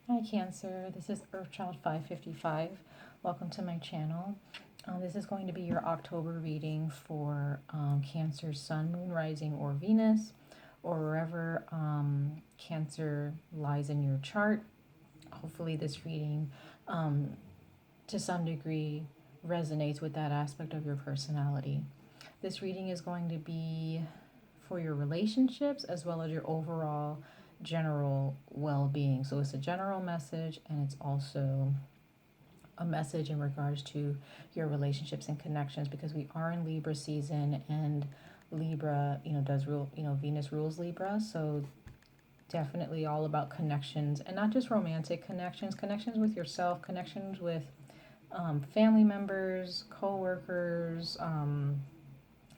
Hi Cancer, this is 𝑓𝑊𝋅𝒆555. Welcome to my channel. This is going to be your October reading for Cancer's Sun, Moon, Rising, or Venus, or wherever Cancer lies in your chart. Hopefully this reading to some degree resonates with that aspect of your personality. This reading is going to be for your relationships as well as your overall general well-being. So it's a general message, and it's also a message in regards to your relationships and connections, because we are in Libra season, and Libra, does rule, Venus rules Libra. So definitely all about connections, and not just romantic connections, connections with yourself, connections with family members, co-workers,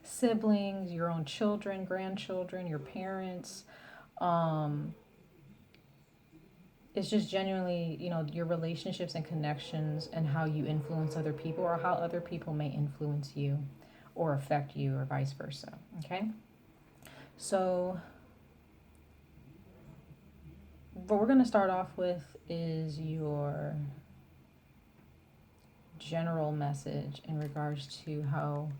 siblings, your own children, grandchildren, your parents. It's just genuinely, your relationships and connections, and how you influence other people, or how other people may influence you or affect you, or vice versa. Okay? So what we're going to start off with is your general message in regards to how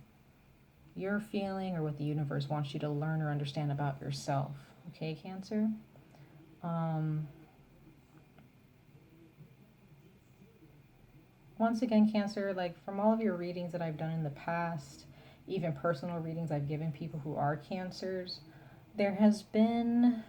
you're feeling, or what the universe wants you to learn or understand about yourself. Okay, Cancer? Once again, Cancer, like from all of your readings that I've done in the past, even personal readings I've given people who are Cancers, there has been,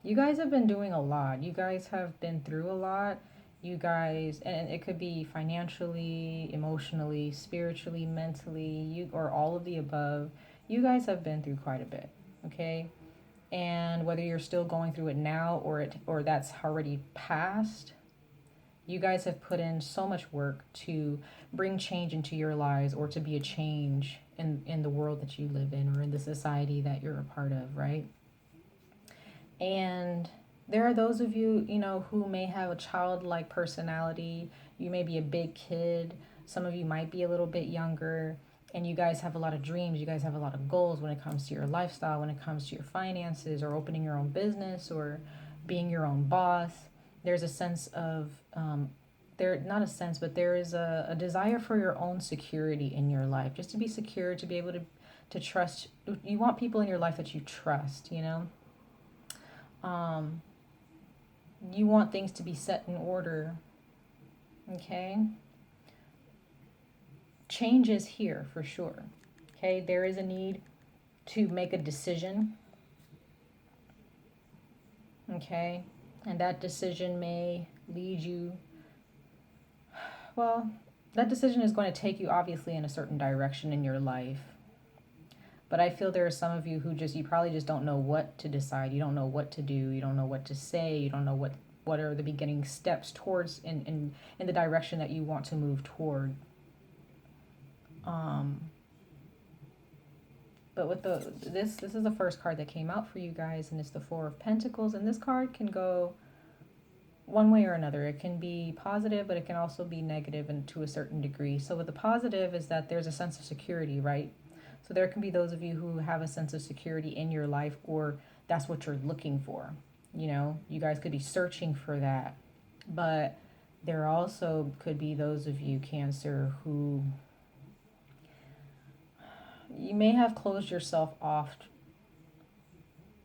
you guys have been doing a lot. You guys have been through a lot. You guys, and it could be financially, emotionally, spiritually, mentally, or all of the above. You guys have been through quite a bit, okay? And whether you're still going through it now, or that's already passed, you guys have put in so much work to bring change into your lives, or to be a change in the world that you live in, or in the society that you're a part of, right? And there are those of you, who may have a childlike personality. You may be a big kid. Some of you might be a little bit younger. And you guys have a lot of dreams. You guys have a lot of goals when it comes to your lifestyle, when it comes to your finances, or opening your own business, or being your own boss. There's a sense of, not a sense, but there is a desire for your own security in your life. Just to be secure, to be able to trust. You want people in your life that you trust, you want things to be set in order. Okay? Change is here for sure. Okay? There is a need to make a decision. Okay? And that decision may lead you, well, that decision is going to take you obviously in a certain direction in your life. But I feel there are some of you who you probably just don't know what to decide. You don't know what to do. You don't know what to say. You don't know what are the beginning steps towards in the direction that you want to move toward. But with this is the first card that came out for you guys, and it's the Four of Pentacles. And this card can go one way or another. It can be positive, but it can also be negative, and to a certain degree. So with the positive is that there's a sense of security, right? So there can be those of you who have a sense of security in your life, or that's what you're looking for. You guys could be searching for that. But there also could be those of you, Cancer, who you may have closed yourself off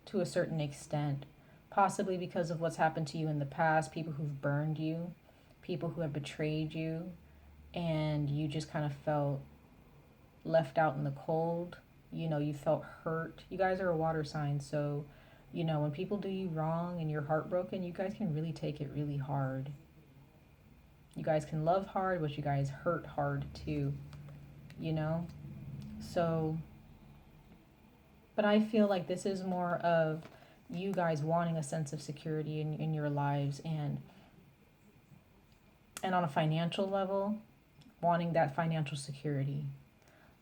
to a certain extent, possibly because of what's happened to you in the past, people who've burned you, people who have betrayed you, and you just kind of felt left out in the cold. You felt hurt. You guys are a water sign, so when people do you wrong and you're heartbroken, you guys can really take it really hard. You guys can love hard, but you guys hurt hard too, So, but I feel like this is more of you guys wanting a sense of security in your lives, and on a financial level, wanting that financial security.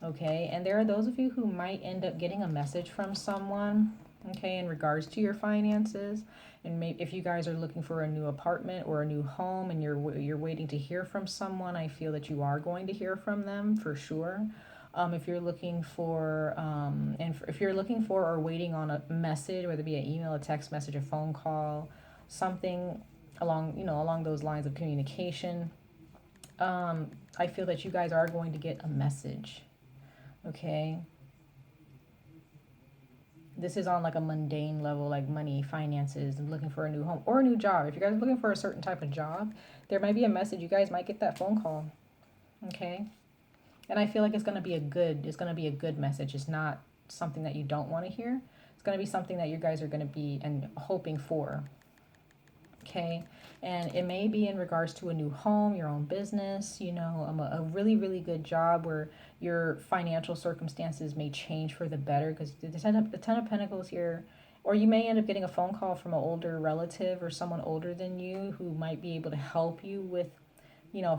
Okay, and there are those of you who might end up getting a message from someone, okay, in regards to your finances. And maybe if you guys are looking for a new apartment or a new home, and you're waiting to hear from someone, I feel that you are going to hear from them for sure. If you're looking for, if you're looking for or waiting on a message, whether it be an email, a text message, a phone call, something along those lines of communication. I feel that you guys are going to get a message, okay? This is on like a mundane level, like money, finances, and looking for a new home or a new job. If you guys are looking for a certain type of job, there might be a message. You guys might get that phone call, okay? And I feel like it's going to be a good message. It's not something that you don't want to hear. It's going to be something that you guys are going to be and hoping for, okay? And it may be in regards to a new home, your own business, a really, really good job where your financial circumstances may change for the better, because the Ten of Pentacles here, or you may end up getting a phone call from an older relative or someone older than you who might be able to help you with,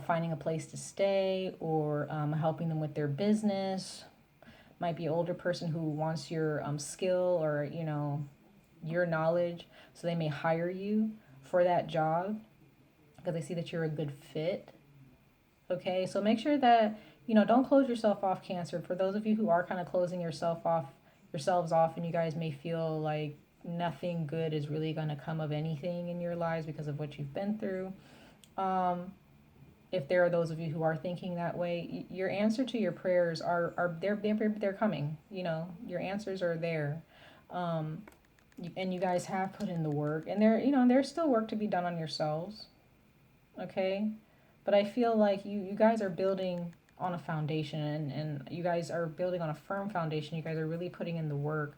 finding a place to stay, or helping them with their business. Might be an older person who wants your skill or, your knowledge, so they may hire you for that job because they see that you're a good fit. Okay, so make sure that, don't close yourself off, Cancer. For those of you who are kind of closing yourselves off, and you guys may feel like nothing good is really going to come of anything in your lives because of what you've been through. If there are those of you who are thinking that way, your answer to your prayers they're coming. Your answers are there. And you guys have put in the work, and there's still work to be done on yourselves, okay? But I feel like you guys are building on a foundation, and you guys are building on a firm foundation. You guys are really putting in the work.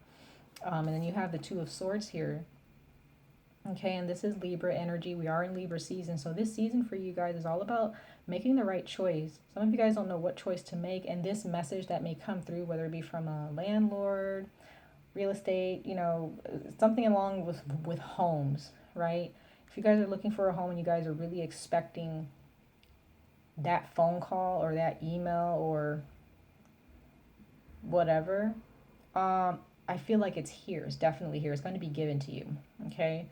And then you have the Two of Swords here, okay? And this is Libra energy. We are in Libra season, so this season for you guys is all about making the right choice. Some of you guys don't know what choice to make, and this message that may come through, whether it be from a landlord, real estate, something along with homes, right? If you guys are looking for a home and you guys are really expecting that phone call or that email or whatever, I feel like it's here. It's definitely here. It's going to be given to you, okay?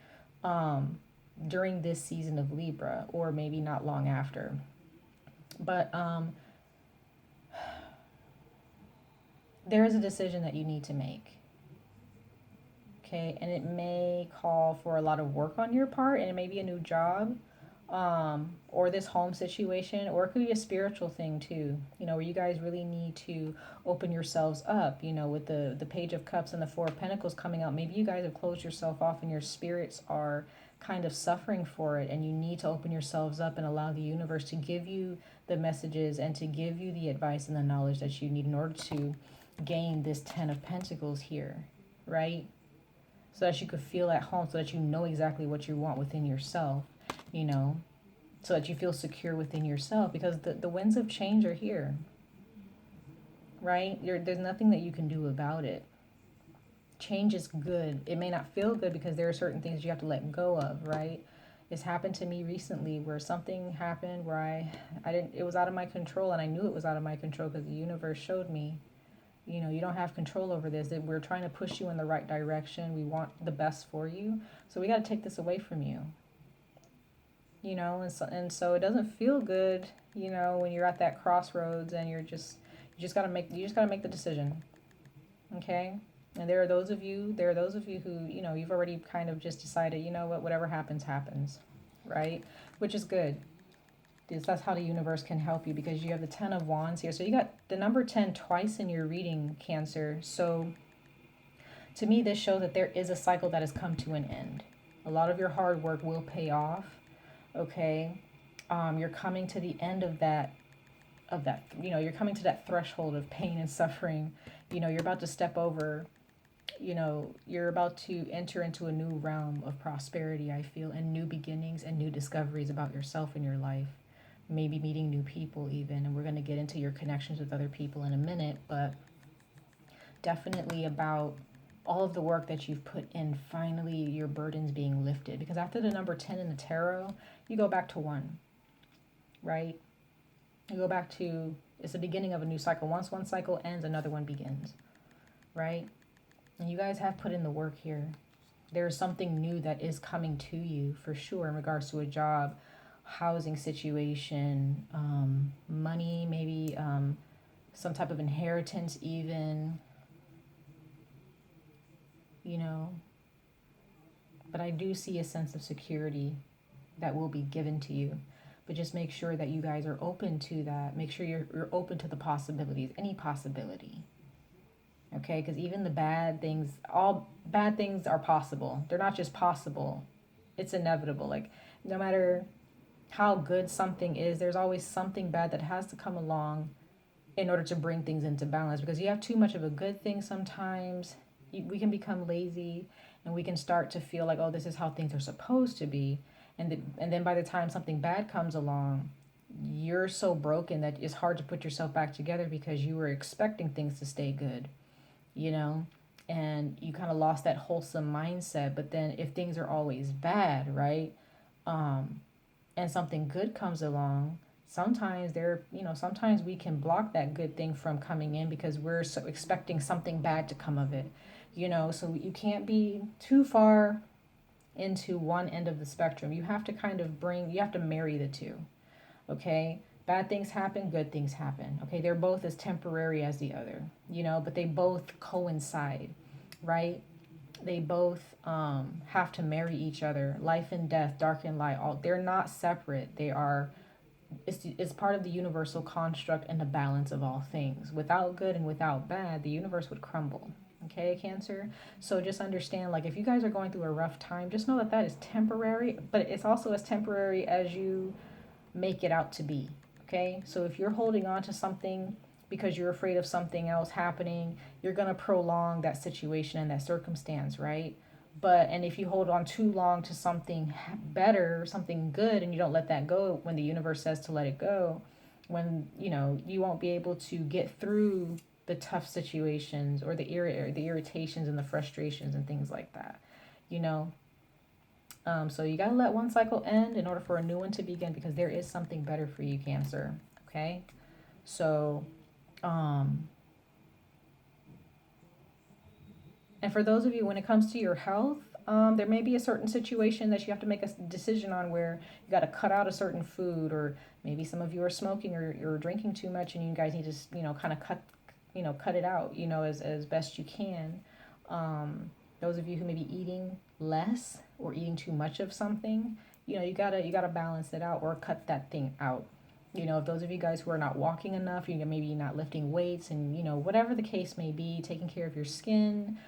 During this season of Libra, or maybe not long after. But there is a decision that you need to make. Okay, and it may call for a lot of work on your part, and it may be a new job, or this home situation, or it could be a spiritual thing too, where you guys really need to open yourselves up, with the Page of Cups and the Four of Pentacles coming out. Maybe you guys have closed yourself off and your spirits are kind of suffering for it, and you need to open yourselves up and allow the universe to give you the messages and to give you the advice and the knowledge that you need in order to gain this Ten of Pentacles here, right? So that you could feel at home, so that you know exactly what you want within yourself, so that you feel secure within yourself, because the winds of change are here, right? There's nothing that you can do about it. Change is good. It may not feel good because there are certain things you have to let go of, right? It's happened to me recently where something happened where it was out of my control, and I knew it was out of my control because the universe showed me, you don't have control over this. We're trying to push you in the right direction. We want the best for you. So we got to take this away from you. And so it doesn't feel good, when you're at that crossroads and you just got to make the decision. Okay? And there are those of you who, you've already kind of just decided, whatever happens, happens, right? Which is good. That's how the universe can help you, because you have the Ten of Wands here. So you got the number 10 twice in your reading, Cancer. So to me, this shows that there is a cycle that has come to an end. A lot of your hard work will pay off, okay? You're coming to the end of that, you're coming to that threshold of pain and suffering. You're about to step over, you're about to enter into a new realm of prosperity, I feel, and new beginnings and new discoveries about yourself and your life. Maybe meeting new people even, and we're going to get into your connections with other people in a minute, but definitely about all of the work that you've put in, finally your burdens being lifted. Because after the number 10 in the tarot, you go back to 1, right? You go back to, it's the beginning of a new cycle. Once one cycle ends, another one begins, right? And you guys have put in the work here. There's something new that is coming to you for sure in regards to a job, housing situation, money, maybe some type of inheritance even, But I do see a sense of security that will be given to you. But just make sure that you guys are open to that. Make sure you're open to the possibilities, any possibility. Okay, because even the bad things, all bad things are possible. They're not just possible, it's inevitable. Like, no matter how good something is, there's always something bad that has to come along in order to bring things into balance. Because you have too much of a good thing sometimes, we can become lazy and we can start to feel like, oh, this is how things are supposed to be. And then by the time something bad comes along, you're so broken that it's hard to put yourself back together because you were expecting things to stay good, you know? And you kind of lost that wholesome mindset. But then if things are always bad, right? And something good comes along, sometimes sometimes we can block that good thing from coming in because we're so expecting something bad to come of it, so you can't be too far into one end of the spectrum. You have to you have to marry the two. Okay, bad things happen, good things happen. Okay, they're both as temporary as the other, but they both coincide, right? They both have to marry each other. Life and death, dark and light, they're not separate. It's part of the universal construct and the balance of all things. Without good and without bad, the universe would crumble. Okay, Cancer? So just understand, like, if you guys are going through a rough time, just know that that is temporary, but it's also as temporary as you make it out to be. Okay, so if you're holding on to something because you're afraid of something else happening, you're going to prolong that situation and that circumstance, right? And if you hold on too long to something better, something good, and you don't let that go when the universe says to let it go, when, you won't be able to get through the tough situations or the irritations and the frustrations and things like that, So you got to let one cycle end in order for a new one to begin, because there is something better for you, Cancer. Okay? So, and for those of you, when it comes to your health, there may be a certain situation that you have to make a decision on where you got to cut out a certain food, or maybe some of you are smoking or you're drinking too much and you guys need to, kind of cut it out, as best you can. Those of you who may be eating less or eating too much of something, you gotta balance it out or cut that thing out. If those of you guys who are not walking enough, maybe not lifting weights, and whatever the case may be, taking care of your skin,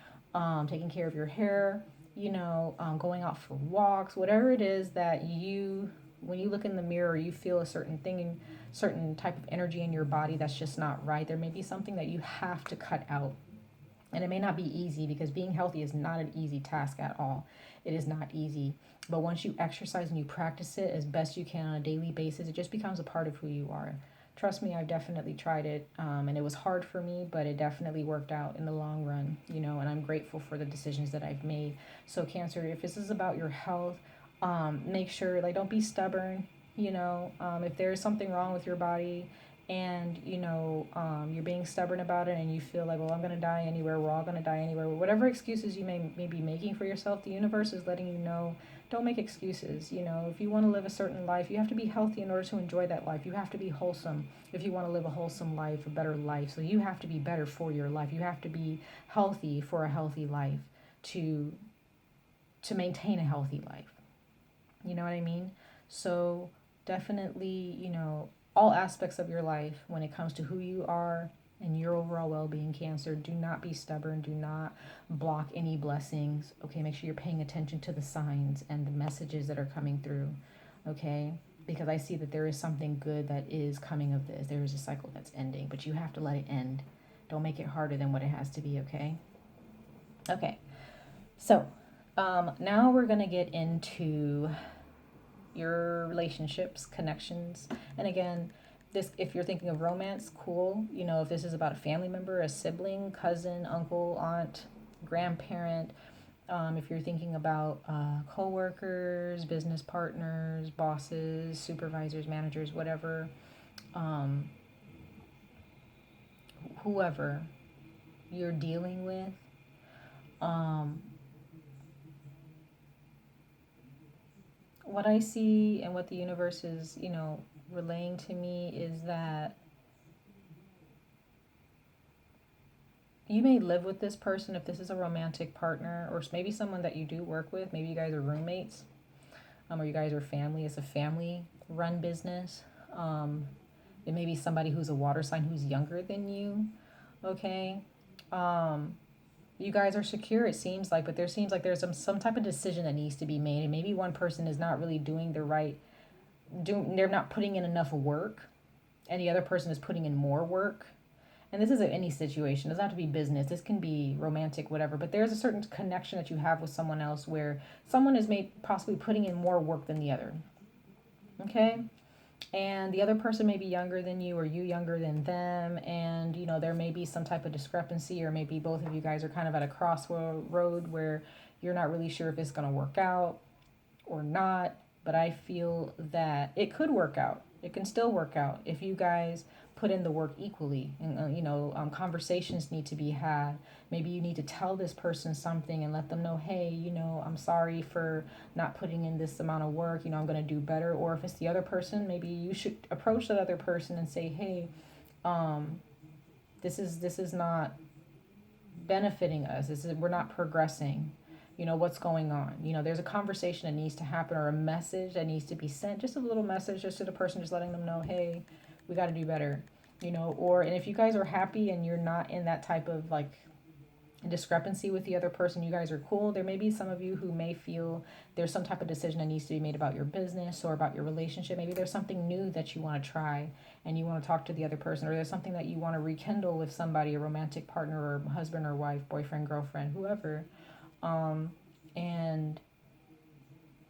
taking care of your hair, going out for walks, whatever it is that when you look in the mirror, you feel a certain thing, certain type of energy in your body that's just not right. There may be something that you have to cut out. And it may not be easy, because being healthy is not an easy task at all. It is not easy. But once you exercise and you practice it as best you can on a daily basis, it just becomes a part of who you are. Trust me, I've definitely tried it, and it was hard for me, but it definitely worked out in the long run, and I'm grateful for the decisions that I've made. So Cancer, if this is about your health, make sure, like, don't be stubborn, if there's something wrong with your body and, you're being stubborn about it and you feel like, well, I'm going to die anywhere, we're all going to die anywhere, whatever excuses you may be making for yourself, the universe is letting you know, don't make excuses. If you want to live a certain life, you have to be healthy in order to enjoy that life. You have to be wholesome if you want to live a wholesome life, a better life. So you have to be better for your life. You have to be healthy for a healthy life to maintain a healthy life. You know what I mean? So definitely, all aspects of your life, when it comes to who you are and your overall well-being, Cancer, do not be stubborn. Do not block any blessings. Okay, make sure you're paying attention to the signs and the messages that are coming through. Okay, because I see that there is something good that is coming of this. There is a cycle that's ending, but you have to let it end. Don't make it harder than what it has to be. Okay, so now we're gonna get into your relationships, connections. And again, this, if you're thinking of romance, cool. If this is about a family member, a sibling, cousin, uncle, aunt, grandparent, if you're thinking about co-workers, business partners, bosses, supervisors, managers, whatever, whoever you're dealing with, what I see and what the universe is, relaying to me is that you may live with this person if this is a romantic partner, or maybe someone that you do work with. Maybe you guys are roommates, or you guys are family. It's a family run business. It may be somebody who's a water sign who's younger than you. Okay. You guys are secure, it seems like, but there seems like there's some type of decision that needs to be made, and maybe one person is not really doing the right, they're not putting in enough work, and the other person is putting in more work. And this isn't any situation. It doesn't have to be business. This can be romantic, whatever. But there's a certain connection that you have with someone else where someone is possibly putting in more work than the other. Okay? And the other person may be younger than you, or you younger than them, and you know there may be some type of discrepancy, or maybe both of you guys are kind of at a crossroad where you're not really sure if it's going to work out or not. But I feel that it could work out. It can still work out if you guys put in the work equally. And conversations need to be had. Maybe you need to tell this person something and let them know, hey, I'm sorry for not putting in this amount of work. I'm going to do better. Or if it's the other person, maybe you should approach that other person and say, hey, this is not benefiting us. We're not progressing. What's going on. There's a conversation that needs to happen, or a message that needs to be sent. Just a little message just to the person, just letting them know, hey, we got to do better. And if you guys are happy and you're not in that type of like discrepancy with the other person, you guys are cool. There may be some of you who may feel there's some type of decision that needs to be made about your business or about your relationship. Maybe there's something new that you want to try and you want to talk to the other person, or there's something that you want to rekindle with somebody, a romantic partner or husband or wife, boyfriend, girlfriend, whoever. And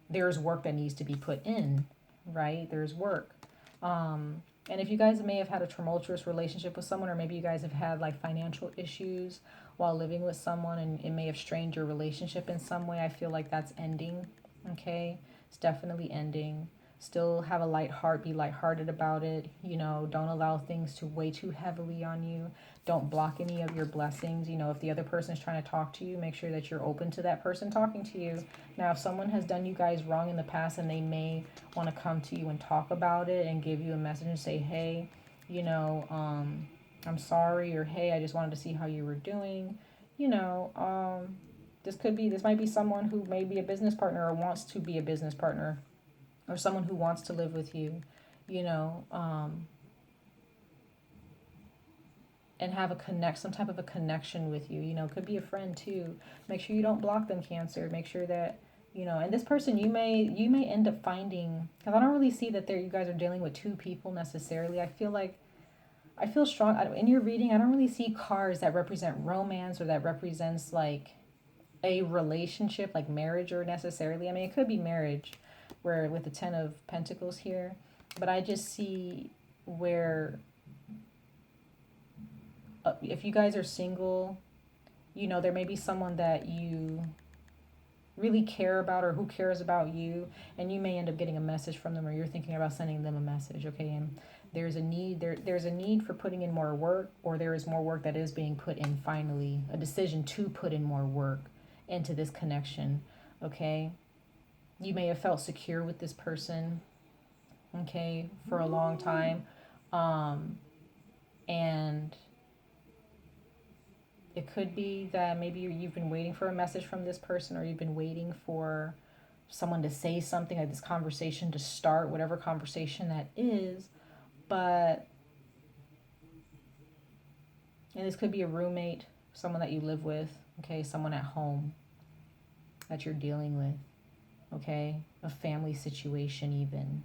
there's work that needs to be put in, right? There's work. And if you guys may have had a tumultuous relationship with someone, or maybe you guys have had like financial issues while living with someone, and it may have strained your relationship in some way, I feel like that's ending. Okay, it's definitely ending. Still have a light heart, be lighthearted about it. Don't allow things to weigh too heavily on you. Don't block any of your blessings. If the other person is trying to talk to you, make sure that you're open to that person talking to you. Now, if someone has done you guys wrong in the past, and they may want to come to you and talk about it and give you a message and say, hey, I'm sorry, or hey, I just wanted to see how you were doing. This might be someone who may be a business partner or wants to be a business partner, or someone who wants to live with you, and have some type of a connection with you. It could be a friend too. Make sure you don't block them, Cancer. Make sure that, and this person you may end up finding, because I don't really see that you guys are dealing with two people necessarily. I feel strong in your reading. I don't really see cards that represent romance, or that represents like a relationship, like marriage, or necessarily. I mean, it could be marriage, where with the 10 of Pentacles here, but I just see where if you guys are single, there may be someone that you really care about, or who cares about you, and you may end up getting a message from them, or you're thinking about sending them a message. Okay, and there's a need for putting in more work, or there is more work that is being put in. Finally, a decision to put in more work into this connection. Okay, you may have felt secure with this person, okay, for a long time, and it could be that maybe you've been waiting for a message from this person, or you've been waiting for someone to say something, like this conversation to start, whatever conversation that is. And this could be a roommate, someone that you live with, okay, someone at home that you're dealing with, okay, a family situation even.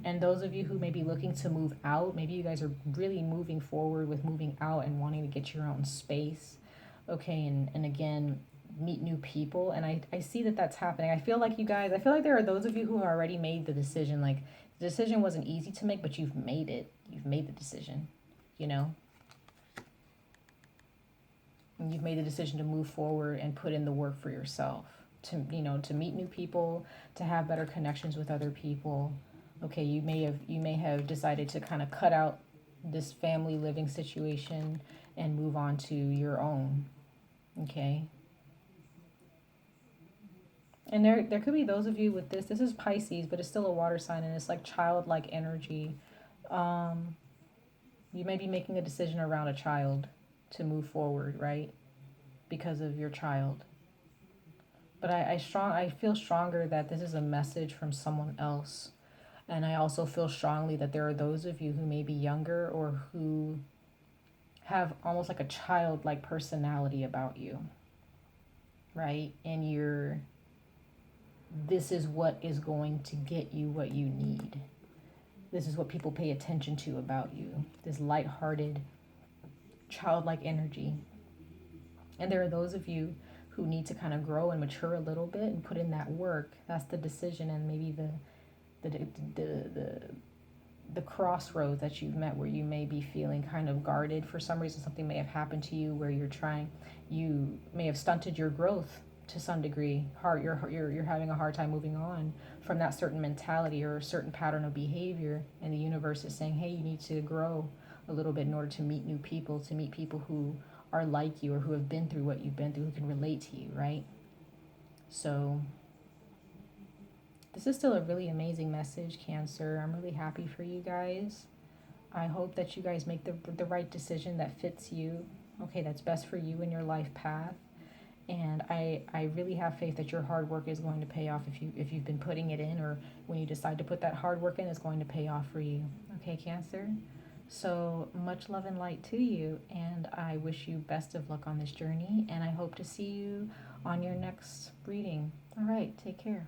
And those of you who may be looking to move out, maybe you guys are really moving forward with moving out and wanting to get your own space, okay, and again, meet new people. And I see that that's happening. I feel like there are those of you who have already made the decision. Like, the decision wasn't easy to make, but you've made it. You've made the decision, And you've made the decision to move forward and put in the work for yourself, to meet new people, to have better connections with other people. Okay, you may have decided to kind of cut out this family living situation and move on to your own. Okay. And there could be those of you with this. This is Pisces, but it's still a water sign, and it's like childlike energy. You may be making a decision around a child. to move forward, right? Because of your child. But I feel stronger that this is a message from someone else. And I also feel strongly that there are those of you who may be younger or who have almost like a childlike personality about you, right? And this is what is going to get you what you need. This is what people pay attention to about you. This lighthearted, childlike energy. And there are those of you who need to kind of grow and mature a little bit and put in that work. That's the decision and maybe the crossroads that you've met where you may be feeling kind of guarded. For some reason, something may have happened to you where you may have stunted your growth to some degree. You're having a hard time moving on from that certain mentality or a certain pattern of behavior. And the universe is saying, hey, you need to grow a little bit in order to meet new people, to meet people who are like you or who have been through what you've been through, who can relate to you, right? So this is still a really amazing message, Cancer. I'm really happy for you guys. I hope that you guys make the right decision that fits you, okay, that's best for you and your life path. And I really have faith that your hard work is going to pay off if you've been putting it in, or when you decide to put that hard work in, it's going to pay off for you. Okay, Cancer? So much love and light to you, and I wish you best of luck on this journey, and I hope to see you on your next reading. All right, take care.